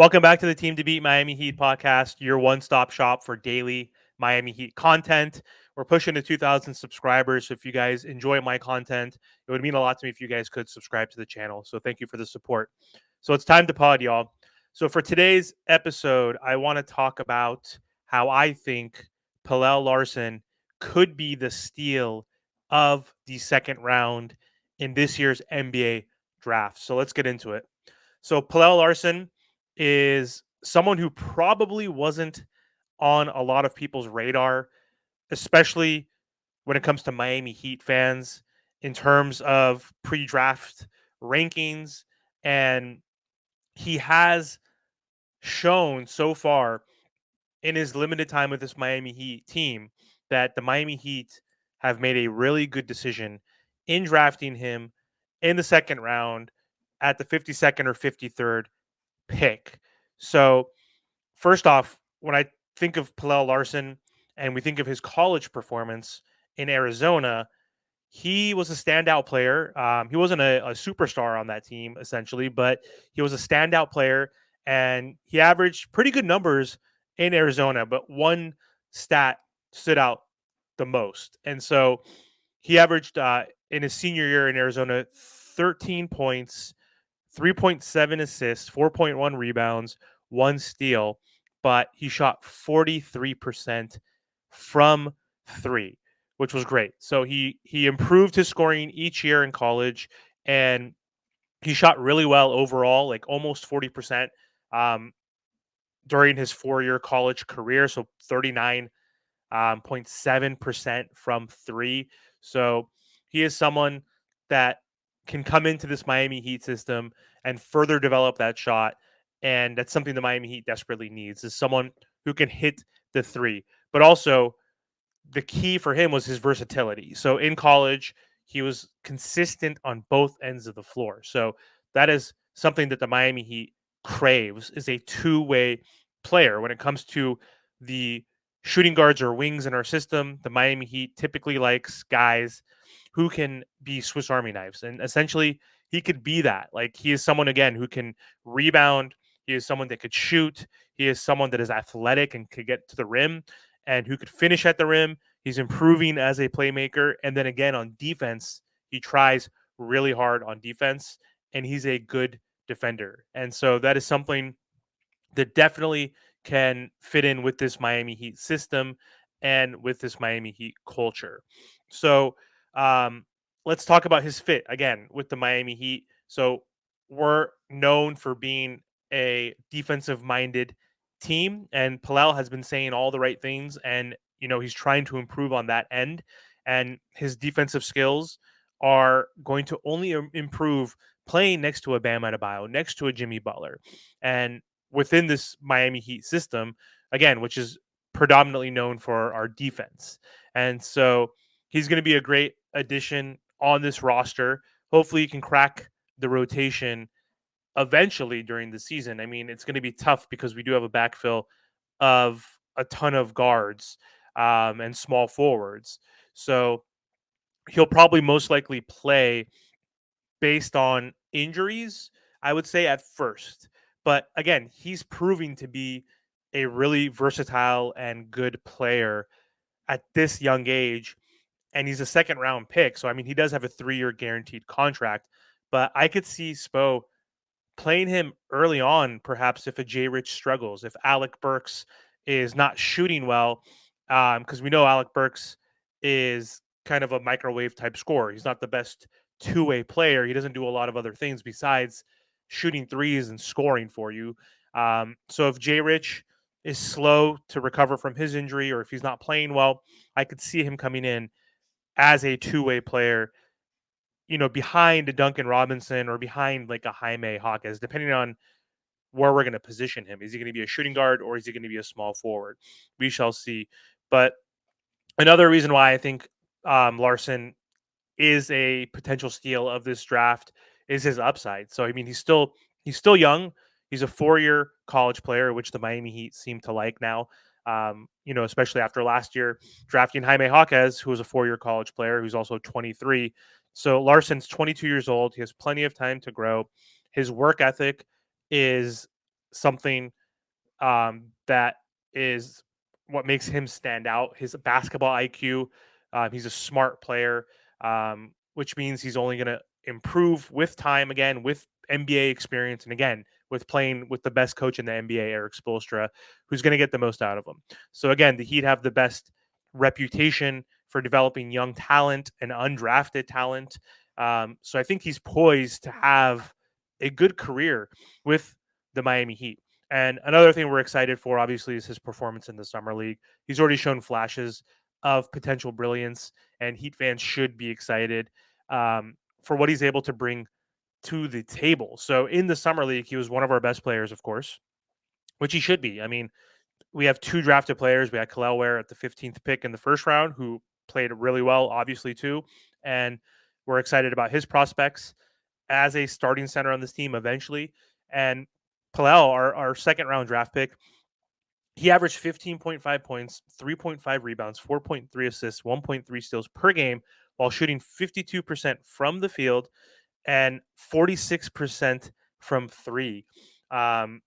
Welcome back to the Team to Beat Miami Heat podcast, your one-stop shop for daily Miami Heat content. We're pushing to 2,000 subscribers. So if you guys enjoy my content, it would mean a lot to me if you guys could subscribe to the channel. So thank you for the support. So it's time to pod, y'all. So for today's episode, I want to talk about how I think Pelle Larsson could be the steal of the second round in this year's NBA draft. So let's get into it. So Pelle Larsson is someone who probably wasn't on a lot of people's radar, especially when it comes to Miami Heat fans in terms of pre-draft rankings. And he has shown so far in his limited time with this Miami Heat team that the Miami Heat have made a really good decision in drafting him in the second round at the 52nd or 53rd pick. So, first off, when I think of Pelle Larsson and we think of his college performance in Arizona, he was a standout player. He wasn't a superstar on that team, essentially, but he was a standout player and he averaged pretty good numbers in Arizona. But one stat stood out the most. And so he averaged in his senior year in Arizona 13 points, 3.7 assists, 4.1 rebounds, one steal, but he shot 43% from three, which was great. So he improved his scoring each year in college, and he shot really well overall, like almost 40% um, during his 4 year college career. So 39.7% from three. So he is someone that can come into this Miami Heat system and further develop that shot. And that's something the Miami Heat desperately needs is someone who can hit the three. But also, the key for him was his versatility. So in college, he was consistent on both ends of the floor. So that is something that the Miami Heat craves is a two-way player when it comes to the shooting guards or wings in our system. The Miami Heat typically likes guys who can be Swiss Army knives, and essentially he could be that. Like he is someone again who can rebound. He is someone that could shoot. He is someone that is athletic and could get to the rim and who could finish at the rim. He's improving as a playmaker. And then again on defense, he tries really hard on defense and he's a good defender. And so that is something that definitely can fit in with this Miami Heat system and with this Miami Heat culture. So um, let's talk about his fit again with the Miami Heat. So we're known for being a defensive minded team, and Pelle has been saying all the right things, and he's trying to improve on that end, and his defensive skills are going to only improve playing next to a Bam Adebayo, next to a Jimmy Butler, and within this Miami Heat system, again, which is predominantly known for our defense. And so he's going to be a great addition on this roster. Hopefully, he can crack the rotation eventually during the season. I mean, it's going to be tough because we do have a backfill of a ton of guards and small forwards. So he'll probably most likely play based on injuries, I would say at first. But again, he's proving to be a really versatile and good player at this young age. And he's a second round pick. So, I mean, he does have a 3 year guaranteed contract. But I could see Spo playing him early on, perhaps if a Jay Rich struggles, if Alec Burks is not shooting well, because we know Alec Burks is kind of a microwave type scorer. He's not the best two-way player. He doesn't do a lot of other things besides shooting threes and scoring for you. So if Jay Rich is slow to recover from his injury, or if he's not playing well, I could see him coming in as a two-way player, behind a Duncan Robinson or behind like a Jaime Jaquez, depending on where we're going to position him. Is he going to be a shooting guard or is he going to be a small forward? We shall see. But another reason why I think Larsson is a potential steal of this draft is his upside. So I mean, he's still young. He's a 4 year college player, which the Miami Heat seem to like now. Especially after last year drafting Jaime Jaquez, who was a 4 year college player, who's also 23. So Larsson's 22 years old. He has plenty of time to grow. His work ethic is something that is what makes him stand out. His basketball IQ. He's a smart player, which means he's only going to improve with time. Again, with NBA experience, and again with playing with the best coach in the NBA, Eric Spoelstra, who's going to get the most out of him. So again, the Heat have the best reputation for developing young talent and undrafted talent. So I think he's poised to have a good career with the Miami Heat. And another thing we're excited for, obviously, is his performance in the summer league. He's already shown flashes of potential brilliance, and Heat fans should be excited for what he's able to bring to the table. So in the summer league, he was one of our best players, of course, which he should be. I mean, we have two drafted players. We had Kalel Ware at the 15th pick in the first round, who played really well, obviously, too. And we're excited about his prospects as a starting center on this team eventually. And Pallel, our second round draft pick, he averaged 15.5 points, 3.5 rebounds, 4.3 assists, 1.3 steals per game while shooting 52% from the field and 46% from three. Um,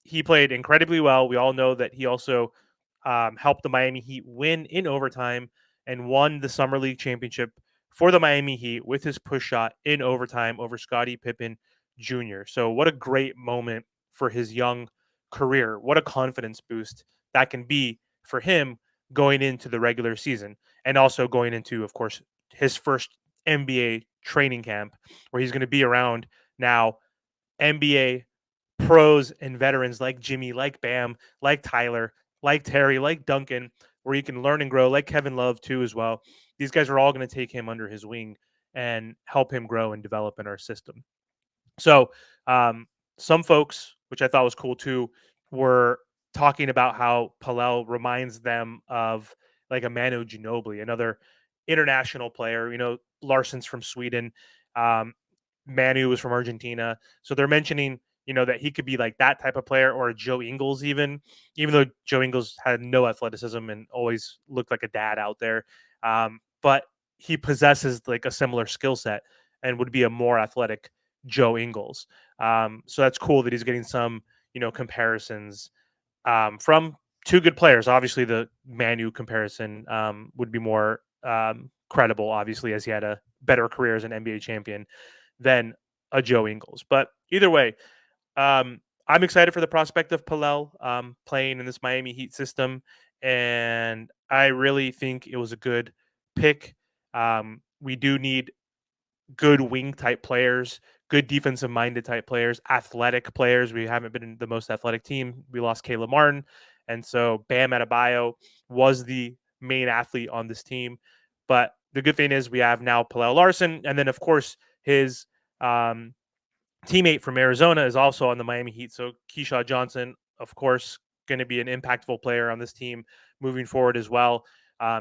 he played incredibly well. We all know that he also helped the Miami Heat win in overtime and won the Summer League championship for the Miami Heat with his push shot in overtime over Scottie Pippen Jr. So, what a great moment for his young career. What a confidence boost that can be for him going into the regular season and also going into, of course, his first NBA training camp where he's going to be around now NBA pros and veterans like Jimmy, like Bam, like Tyler, like Terry, like Duncan, where he can learn and grow, like Kevin Love too as well. These guys are all going to take him under his wing and help him grow and develop in our system. So, some folks, which I thought was cool too, were talking about how Pallel reminds them of like a Manu Ginobili, another international player. You know, Larsson's from Sweden, um, Manu was from Argentina, so they're mentioning that he could be like that type of player or a Joe Ingles, even though Joe Ingles had no athleticism and always looked like a dad out there, but he possesses like a similar skill set and would be a more athletic Joe Ingles. So that's cool that he's getting some, comparisons from two good players. Obviously, the Manu comparison would be more credible, obviously, as he had a better career as an NBA champion than a Joe Ingles. But either way, I'm excited for the prospect of Pallel playing in this Miami Heat system, and I really think it was a good pick. We do need good wing type players, good defensive minded type players, athletic players. We haven't been the most athletic team. We lost Caleb Martin. And so Bam Adebayo was the main athlete on this team. But the good thing is we have now Pelle Larsson. And then, of course, his um, teammate from Arizona is also on the Miami Heat. So Keyshawn Johnson, of course, going to be an impactful player on this team moving forward as well.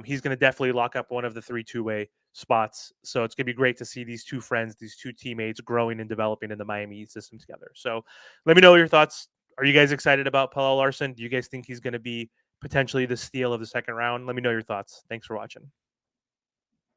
He's going to definitely lock up one of the three two-way spots. So it's going to be great to see these two friends, these two teammates growing and developing in the Miami Heat system together. So let me know your thoughts. Are you guys excited about Pelle Larsson? Do you guys think he's going to be potentially the steal of the second round? Let me know your thoughts. Thanks for watching.